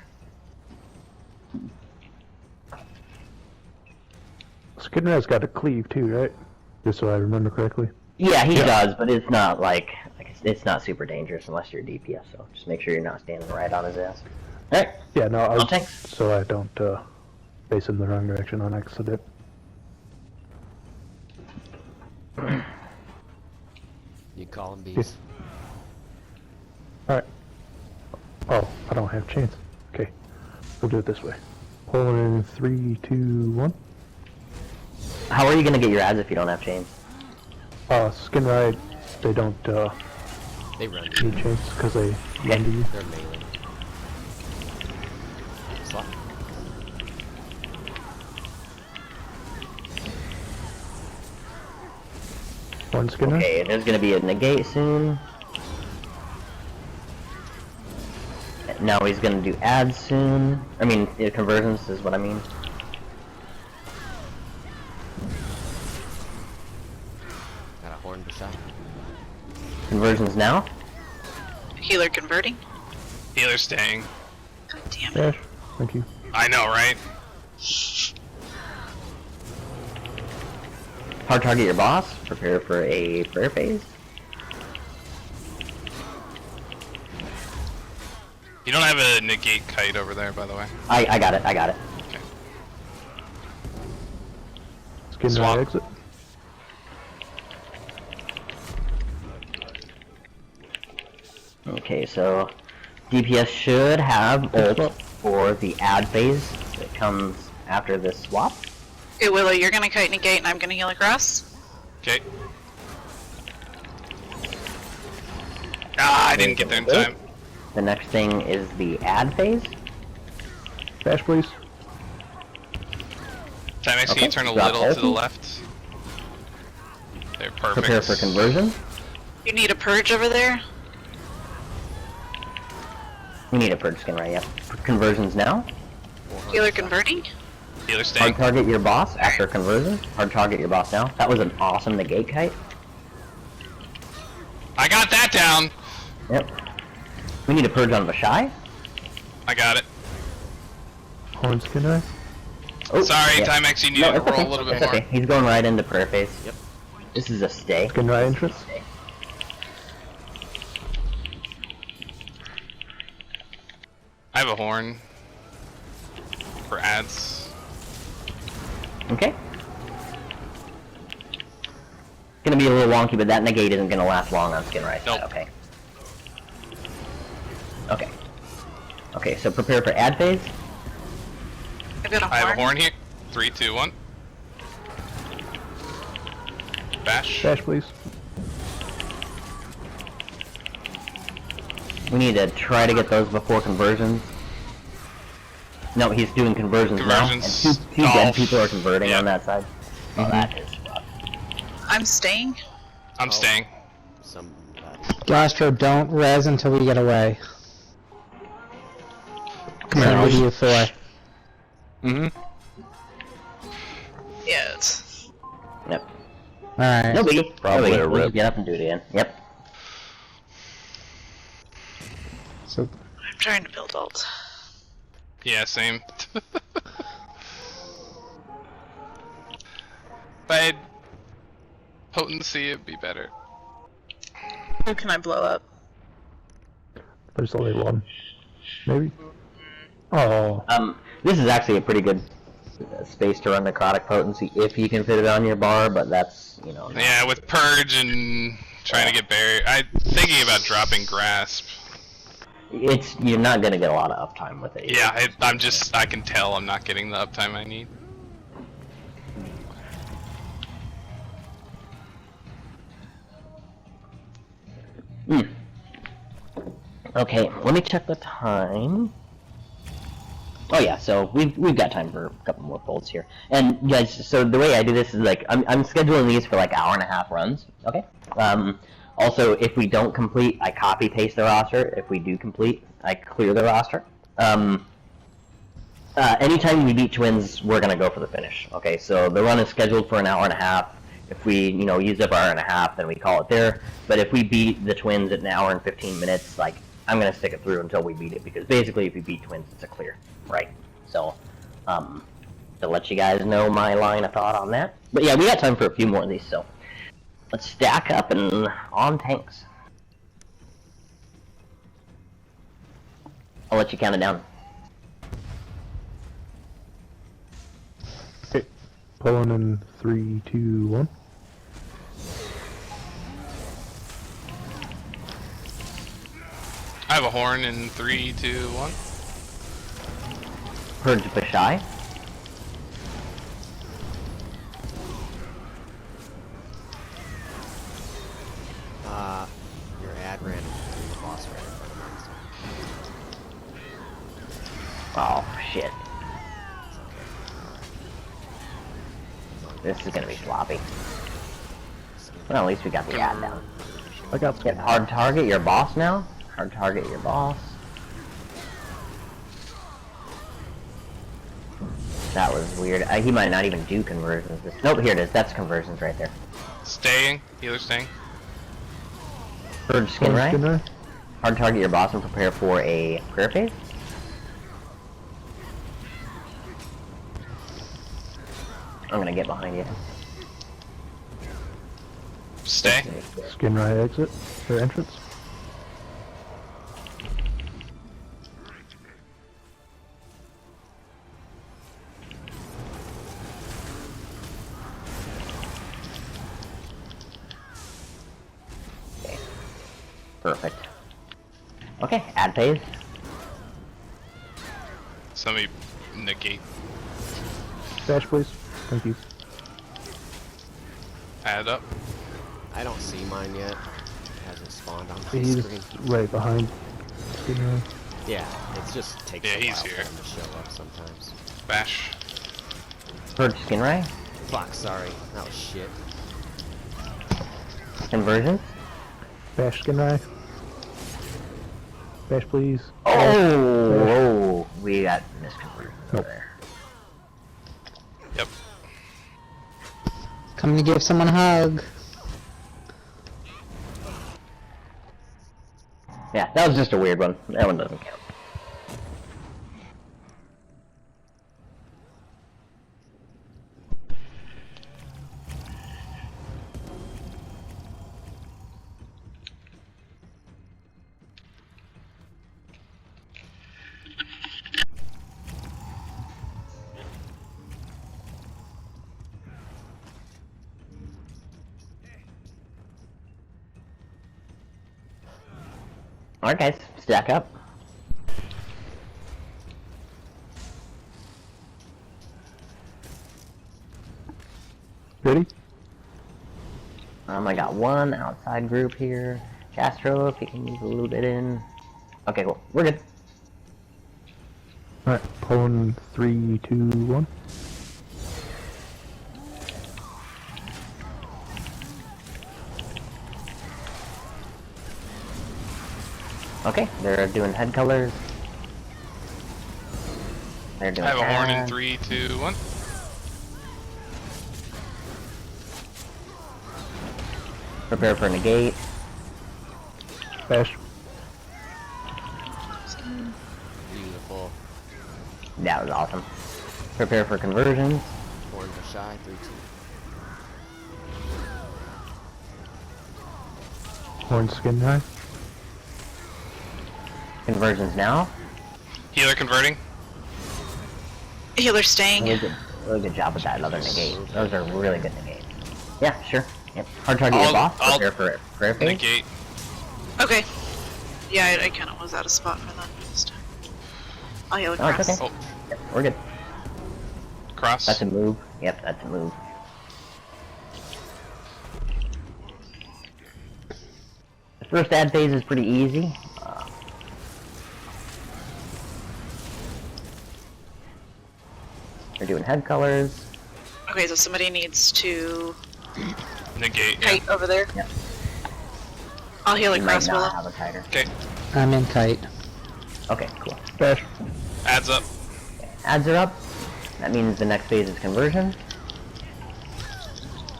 Skidner's got a cleave too, right? Just so I remember correctly. Yeah, he does, but it's not like it's not super dangerous unless you're DPS. So just make sure you're not standing right on his ass. All right. Yeah, no, On tanks. so I don't face him the wrong direction on accident. You call them bees. Alright. Oh, I don't have chains. Okay. We'll do it this way. Pull in 3, 2, 1. How are you gonna get your ads if you don't have chains? Skin ride, they don't They run. need chains because they run to you. They're melee. Slap. One Skinner. Okay, there's gonna be a negate soon. Now he's gonna do ads soon. I mean, conversions is what I mean. Got a horn to shot. Conversions now. Healer converting. Healer staying. God damn it. Dash. Thank you. I know, right? Hard target your boss. Prepare for a prayer phase. You don't have a negate kite over there, by the way. I got it. I got it. Okay. Skin Swamp. exit. Okay, so DPS should have ult for the add phase that comes after this swap. Okay, Willow, you're gonna kite negate and I'm gonna heal across. Okay. Ah, I didn't get there in time. The next thing is the add phase. Dash, please. Timex, can Okay, you turn a drop little to the ulti. left? They're perfect. Prepare for conversion. You need a purge over there? We need a purge skin, right? Yep. Conversions now. Healer converting? Healer Hard staying. target your boss after conversion. Hard target your boss now. That was an awesome negate kite. I got that down. Yep. We need a purge on Vashai. I got it. Horn skin eye. Oh, Sorry, yeah. Timex, you need No, to it's roll okay. a little bit It's more. okay. He's going right into prayer phase. Yep. This is a stay. Skin eye entrance. I have a horn for ads. Okay. Gonna be a little wonky, but that negate isn't gonna last long on skin right side. Nope. Okay. Okay. Okay, so prepare for add phase. I've got a I horn. have a horn here. 3, 2, 1. Bash. Dash, please. We need to try to get those before conversions. No, he's doing conversions now. And Conversions. two dead people are converting Yeah. on that side. Oh, that is rough. I'm staying. I'm staying. Somebody. Gastro, don't res until we get away. Come here, Send I'll- you 4. Mm-hmm. Yeah, it's... Yep. Alright. No biggie. Probably no biggie. a We'll rip. just get up and do it again. Yep. So, I'm trying to build ult. Yeah, same. If I had potency, it'd be better. Who can I blow up? There's only one. Maybe? Oh. This is actually a pretty good space to run necrotic potency if you can fit it on your bar, but that's, you know. not- Yeah, with purge and trying to get barrier. I'm thinking about dropping grasp. You're not gonna get a lot of uptime with it. Yeah, I can tell I'm not getting the uptime I need. Okay, let me check the time. Oh yeah, so we've got time for a couple more folds here. And guys, so the way I do this is like I'm scheduling these for like hour-and-a-half runs. Okay. Also, if we don't complete, I copy paste the roster. If we do complete, I clear the roster. Anytime we beat twins, we're gonna go for the finish. Okay, so the run is scheduled for an hour-and-a-half. If we, use up our hour-and-a-half, then we call it there. But if we beat the twins at an hour and 15 minutes, like I'm gonna stick it through until we beat it, because basically, if we beat twins, it's a clear, right? So, to let you guys know my line of thought on that. But yeah, we got time for a few more of these, so let's stack up and on tanks. I'll let you count it down. Okay. Pulling in 3, 2, 1. I have a horn in 3, 2, 1. Purge Bashai. Your ad ran through the boss right in front of me. Oh, shit. This is gonna be sloppy. Well, at least we got the ad down. I got Get skin. hard target your boss now. Hard target your boss. That was weird. He might not even do conversions. Nope, here it is. That's conversions right there. Staying. Healer staying. Purge skin Horn right. skin eye. Hard target your boss and prepare for a prayer phase. I'm gonna get behind you. Stay. Skin eye exit. Or entrance. Perfect. Okay, add phase. Somebody negate. Dash, please. Thank you. Add up. I don't see mine yet. It hasn't spawned on my He's screen. right behind. Yeah, it just takes Yeah, a he's while here. for him to show up sometimes. Bash. Purge skin ray. Fuck, sorry. That was shit. Conversion. Bash skin eye. Bash, please. Oh, we got misconversion over there. Yep. Coming to give someone a hug. Yeah, that was just a weird one. That one doesn't count. Alright guys, stack up. Ready? I got one outside group here. Castro, if you can move a little bit in. Okay, cool. We're good. Alright, pulling 3, 2, 1. Okay, they're doing head colors. They're doing I have a horn in ads. 3, 2, 1. Prepare for negate. Bash. Beautiful. That was awesome. Prepare for conversions. Horns are shy. 3, 2. Horn skin eye. Conversions now. Healer converting. Healer staying. Really good job with that other negate. Those are really good negates. Yeah, sure. Yep. Hard target your boss. Prepare for prayer phase. Negate. Okay. Yeah, I kind of was out of spot for that. Just... I'll heal Oh, it's across. okay. Yep, we're good. Cross. That's a move. Yep, that's a move. The first ad phase is pretty easy. We're doing head colors. Okay, so somebody needs to Negate. Yeah. kite over there. Yep. I'll heal We might across Willow. not have a kiter. Okay. I'm in kite. Okay, cool. Bash. Adds up. Ads are up. That means the next phase is conversion.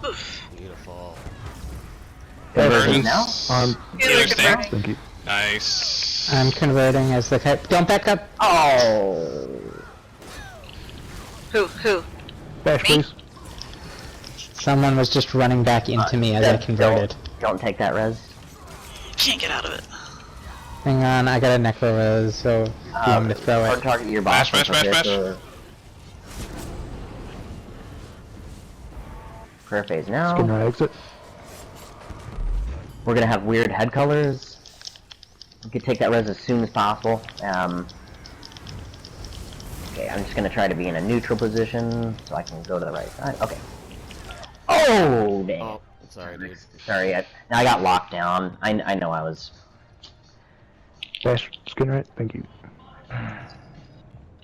Oof. Beautiful. Conversion now. Healer staying. converting. Thank you. Nice. I'm converting as the kite. Don't back up! Oh. Who? Bash, Me? please. Someone was just running back into me as I converted. Don't take that res. Can't get out of it. Hang on, I got a necro res, so if you want me to throw Hard it. target your boss. Bash, bash, bash, bash. Prayer phase Skin now. eye exit. We're gonna have weird head colors. We could take that res as soon as possible. Okay, I'm just gonna try to be in a neutral position so I can go to the right side. Okay. Oh, dang Oh, it. sorry, dude. Sorry, I got locked down. I know I was... Bash, skin right. Thank you.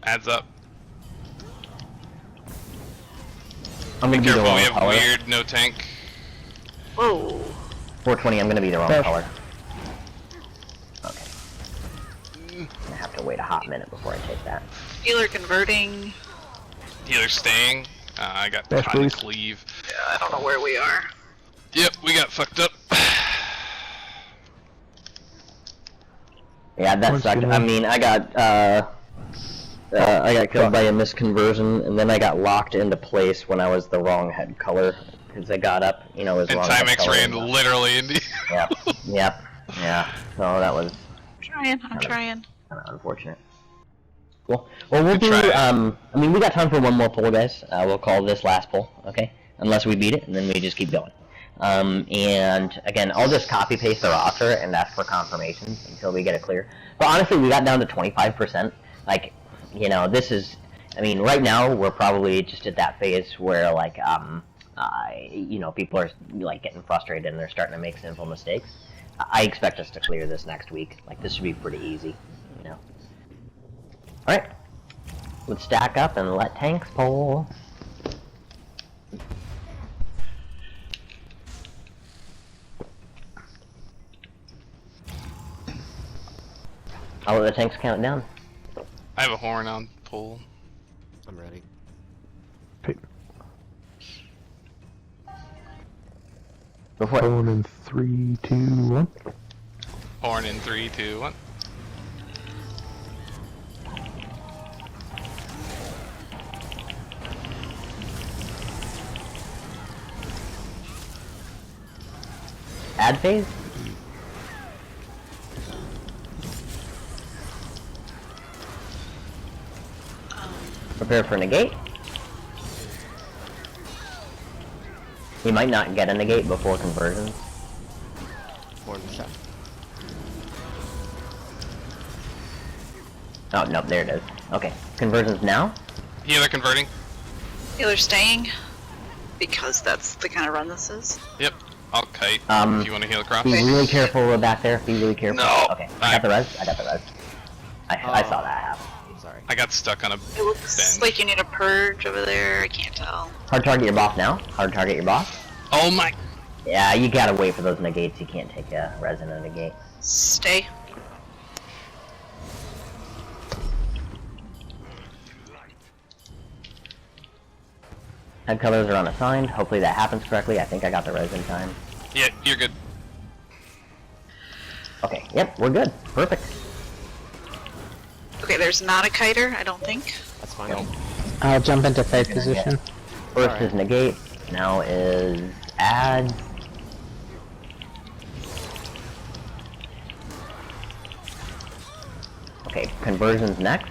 Adds up. I'm gonna be the Careful, wrong we have color. weird no tank. Whoa. 420, I'm gonna be the wrong Bash. color. Okay. I'm gonna have to wait a hot minute before I take that. Healer converting. Healer staying. I got Bash, caught in please. cleave. Yeah, I don't know where we are. Yep, we got fucked up. Yeah, that Once sucked. again. I mean, I got killed by a misconversion, and then I got locked into place when I was the wrong head color, because I got up, you know, as And wrong head Timex color. ran literally into you. Yep, yeah. So that was I'm trying. kind of unfortunate. Cool. Well, we'll Good do, try. I mean, we got time for one more pull, guys. We'll call this last pull, okay? Unless we beat it, and then we just keep going. And again, I'll just copy paste the roster and ask for confirmations until we get it clear. But honestly, we got down to 25%. Like, you know, this is, I mean, right now we're probably just at that phase where like, you know, people are like getting frustrated and they're starting to make simple mistakes. I expect us to clear this next week. Like, this should be pretty easy, you know. All right, let's stack up and let tanks pull. I'll let the tanks count down. I have a horn on pull. I'm ready. Okay. Go for it. Going in 3, 2, 1. Horn in 3, 2, 1. Add phase? Prepare for negate. You might not get a negate before conversions. Horn shot. Oh, no, there it is. Okay, conversions now? Healer converting. Healer staying, because that's the kind of run this is. Yep. I'll kite if you want to heal across. Be really careful back there. Be really careful. No. Okay, I got the res. I got the res. I saw that happen. Sorry. I got stuck on a It looks bend. like you need a purge over there. I can't tell. Hard target your boss now. Hard target your boss. Oh my! Yeah, you gotta wait for those negates. You can't take a res in a negate. Stay. Head colors are unassigned. Hopefully that happens correctly. I think I got the res in time. Yeah, you're good. Okay, yep, we're good. Perfect. Okay, there's not a kiter, I don't think. That's fine. Nope. I'll jump into fight position. First Alright. is negate. Now is add. Okay, conversions next.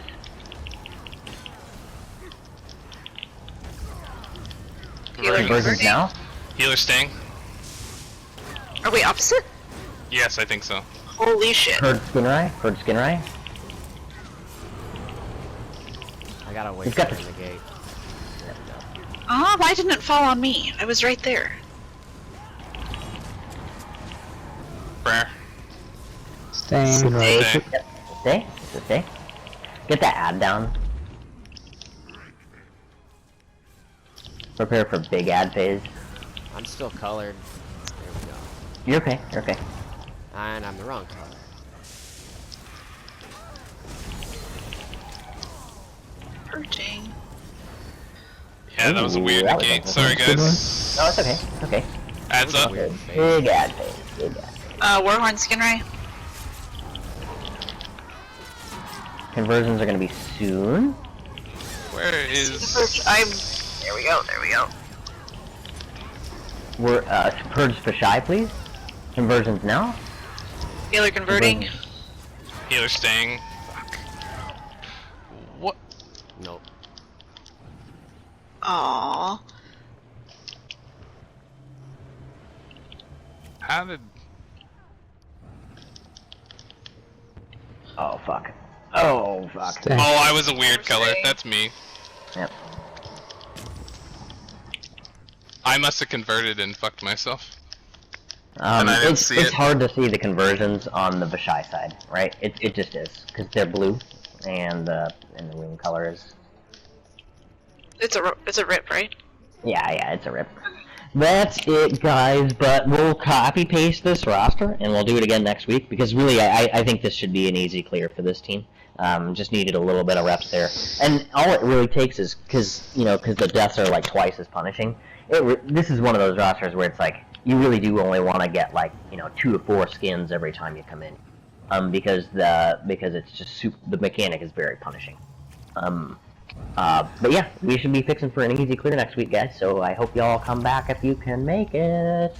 Healer Conversions converting. now. Healer staying. Are we opposite? Yes, I think so. Holy shit. Herd skin eye. Herd skin eye. I gotta wait He's for got the the- negate. Ah, why didn't it fall on me? I was right there. Prayer. Staying. Stay. Yep. Stay. Just stay. Get that ad down. Prepare for big ad phase. I'm still colored. There we go. You're okay. You're okay. And I'm the wrong color. Purging. Yeah, that was a Ooh, weird that was negate. a- Sorry, guys. No, it's okay. It's okay. Adds up. Weird phase. Big ad phase. Big ad. Warhorn skin ray. Conversions are gonna be soon. Where is? I'm. There we go. There we go. We're purge for shy, please. Conversions now. Healer converting. Healer staying. Fuck. What? Nope. Aww. How did? Oh fuck. Oh fuck. Stay. Oh, I was a weird color. That's me. Yep. I must have converted and fucked myself. And I didn't It's see it's it. hard to see the conversions on the Vashai side, right? It just is because they're blue, and the wing color is. It's a rip, right? Yeah, it's a rip. That's it, guys, but we'll copy paste this roster, and we'll do it again next week, because really, I think this should be an easy clear for this team. Just needed a little bit of reps there. And all it really takes is, because the deaths are like twice as punishing, this is one of those rosters where it's like, you really do only want to get like, 2 to 4 skins every time you come in. Because it's just the mechanic is very punishing. But yeah, we should be fixing for an easy clear next week, guys, so I hope y'all come back if you can make it.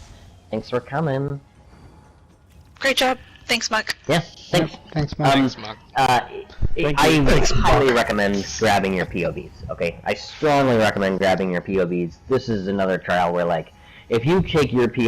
Thanks for coming. Great job. Thanks, Muck. Yeah, thanks. Thanks, Mike. Thanks, Muck. I would highly recommend grabbing your POVs, okay? I strongly recommend grabbing your POVs. This is another trial where, like, if you take your POV